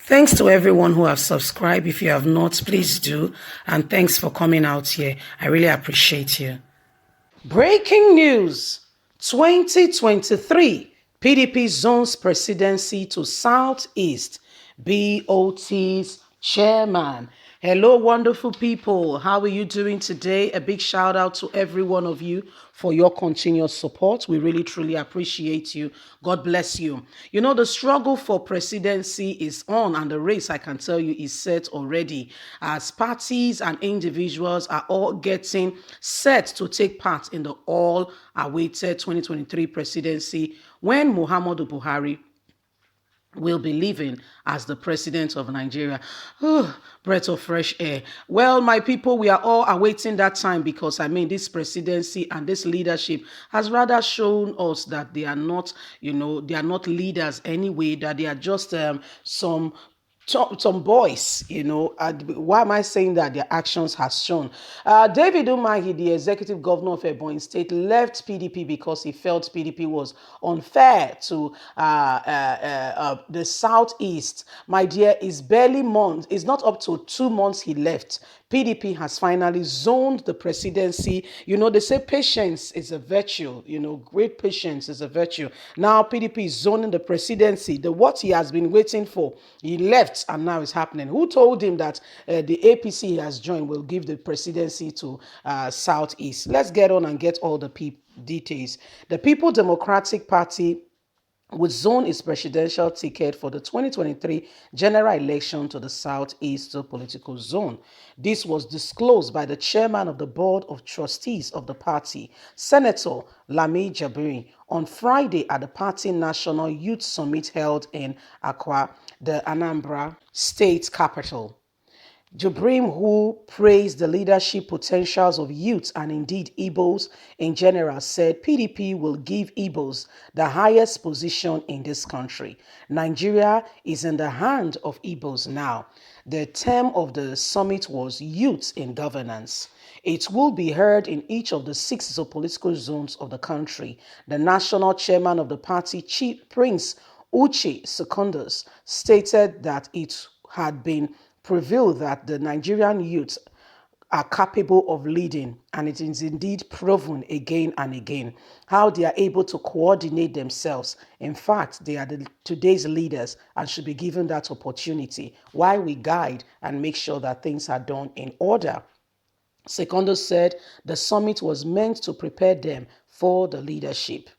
Thanks to everyone who have subscribed. If you have not, please do. And thanks for coming out here. I really appreciate you. Breaking news 2023 PDP zones presidency to Southeast. BoT's chairman. Hello, wonderful people. How are you doing today? A big shout out to every one of you for your continuous support. We really, truly appreciate you. God bless you. You know, the struggle for presidency is on, and the race, I can tell you, is set already, as parties and individuals are all getting set to take part in the all-awaited 2023 presidency when Muhammadu Buhari will be leaving as the president of Nigeria. Breath of fresh air. Well, my people, we are all awaiting that time because, this presidency and this leadership has rather shown us that they are not, they are not leaders anyway, that they are just some boys, why am I saying that? Their actions has shown. David Umahi, the executive governor of Ebonyi State, left PDP because he felt PDP was unfair to the Southeast. My dear, it's barely months. It's not up to 2 months he left. PDP has finally zoned the presidency. They say patience is a virtue. Great patience is a virtue. Now PDP is zoning the presidency. What he has been waiting for, he left, and now it's happening. Who told him that the APC he has joined will give the presidency to Southeast? Let's get on and get all the details. The People Democratic Party would zone its presidential ticket for the 2023 general election to the Southeast political zone. This was disclosed by the chairman of the board of trustees of the party, Senator Lami Jabiri, on Friday at the party National Youth Summit held in Accra, the Anambra state capital. Jobrim, who praised the leadership potentials of youth and indeed Igbos in general, said PDP will give Igbos the highest position in this country. Nigeria is in the hand of Igbos now. The term of the summit was Youth in Governance. It will be heard in each of the 6 political zones of the country. The national chairman of the party, Chief Prince Uche Secondus, stated that it had been prevailed that the Nigerian youth are capable of leading, and it is indeed proven again and again how they are able to coordinate themselves. In fact, they are today's leaders and should be given that opportunity while we guide and make sure that things are done in order. Secondus said the summit was meant to prepare them for the leadership.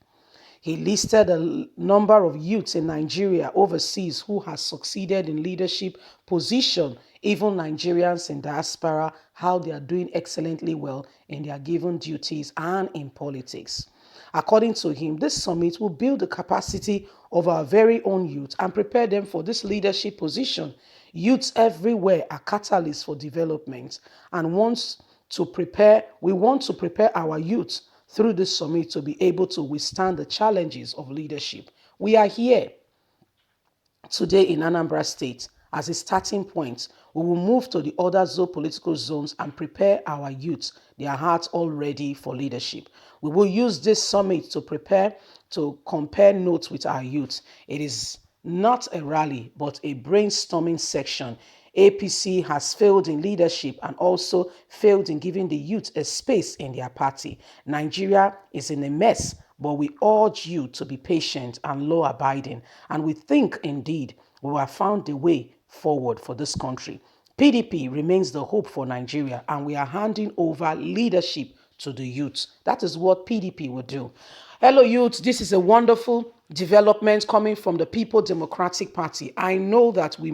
He listed a number of youths in Nigeria overseas who has succeeded in leadership position, even Nigerians in diaspora, how they are doing excellently well in their given duties and in politics. According to him, this summit will build the capacity of our very own youth and prepare them for this leadership position. Youths everywhere are catalysts for development, and we want to prepare our youth through this summit to be able to withstand the challenges of leadership. We are here today in Anambra State as a starting point. We will move to the other political zones and prepare our youth, their hearts all ready for leadership. We will use this summit to prepare to compare notes with our youth. It is not a rally, but a brainstorming section. APC has failed in leadership and also failed in giving the youth a space in their party. Nigeria is in a mess, but we urge you to be patient and law-abiding. And we think, indeed, we have found a way forward for this country. PDP remains the hope for Nigeria, and we are handing over leadership to the youth. That is what PDP will do. Hello, youth. This is a wonderful development coming from the People Democratic Party. I know that we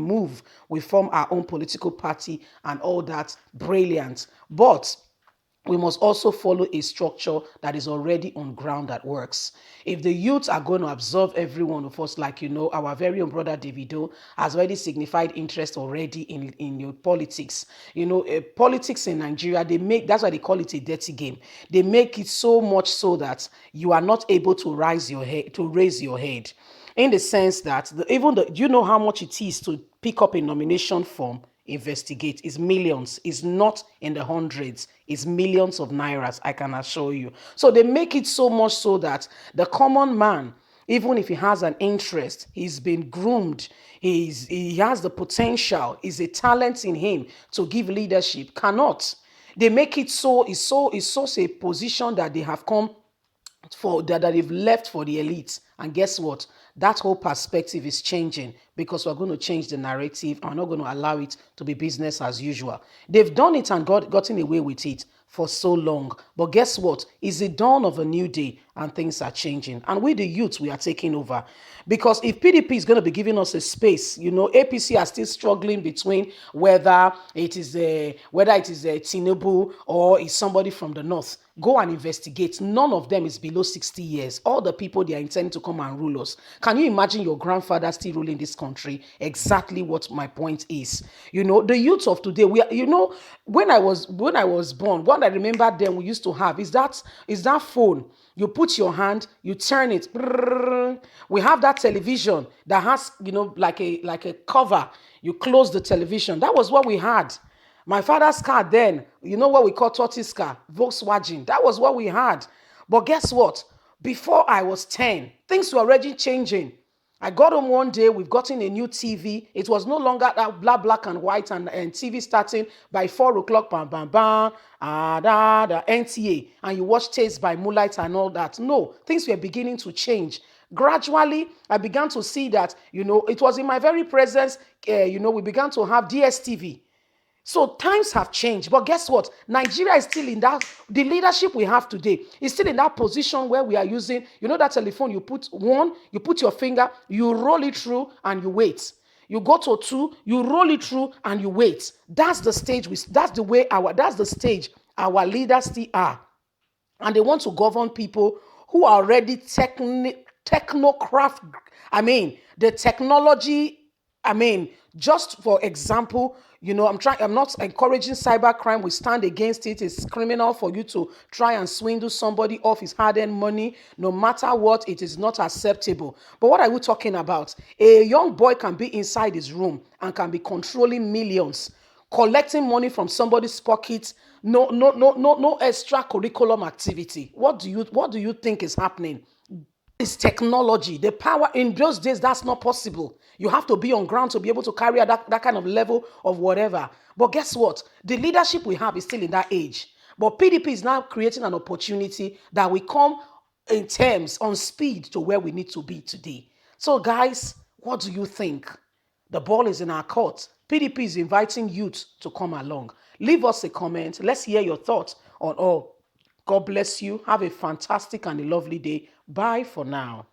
form our own political party and all that, brilliant. But we must also follow a structure that is already on ground that works. If the youth are going to absorb every one of us, like our very own brother Davido has already signified interest already in your politics. Politics in Nigeria, that's why they call it a dirty game. They make it so much so that you are not able to raise your head. In the sense that do you know how much it is to pick up a nomination form? Investigate is millions, is not in the hundreds, is millions of nairas, I can assure you. So they make it so much so that the common man Even if he has an interest, he's been groomed, he has the potential, is a talent in him to give leadership, cannot. They make it so, it's so a position that they have come for that they've left for the elites. And guess what? That whole perspective is changing because we're going to change the narrative and we're not going to allow it to be business as usual. They've done it and gotten away with it for so long. But guess what? It's the dawn of a new day and things are changing. And with the youth, we are taking over. Because if PDP is going to be giving us a space, APC are still struggling between whether it is Tinubu or is somebody from the north. Go and investigate. None of them is below 60 years. All the people they are intending to come and rule us. Can you imagine your grandfather still ruling this country? Exactly what my point is. The youth of today, when I was born, what I remember then we used to have is that phone. You put your hand, you turn it. We have that television that has, like a cover. You close the television. That was what we had. My father's car then, what we call tortoise car, Volkswagen. That was what we had. But guess what? Before I was 10, things were already changing. I got home one day, we've gotten a new TV. It was no longer that black and white and TV starting by 4 o'clock, bam, bam, bam, NTA. And you watch Taste by Moonlight and all that. No, things were beginning to change. Gradually, I began to see that, it was in my very presence, we began to have DSTV. So times have changed, but guess what? Nigeria is still in that, the leadership we have today is still in that position where we are using, that telephone, you put your finger, you roll it through and you wait. You go to 2, you roll it through and you wait. That's the stage, that's the stage our leaders still are. And they want to govern people who are already technocraft. The technology, just for example, I'm not encouraging cybercrime. We stand against it. It's criminal for you to try and swindle somebody off his hard-earned money. No matter what, it is not acceptable. But what are we talking about? A young boy can be inside his room and can be controlling millions, collecting money from somebody's pocket. No extra curriculum activity. What do you think is happening? It's technology. The power in those days, that's not possible. You have to be on ground to be able to carry out that kind of level of whatever. But guess what? The leadership we have is still in that age. But PDP is now creating an opportunity that we come in terms on speed to where we need to be today. So guys, what do you think? The ball is in our court. PDP is inviting youth to come along. Leave us a comment. Let's hear your thoughts on all. God bless you. Have a fantastic and a lovely day. Bye for now.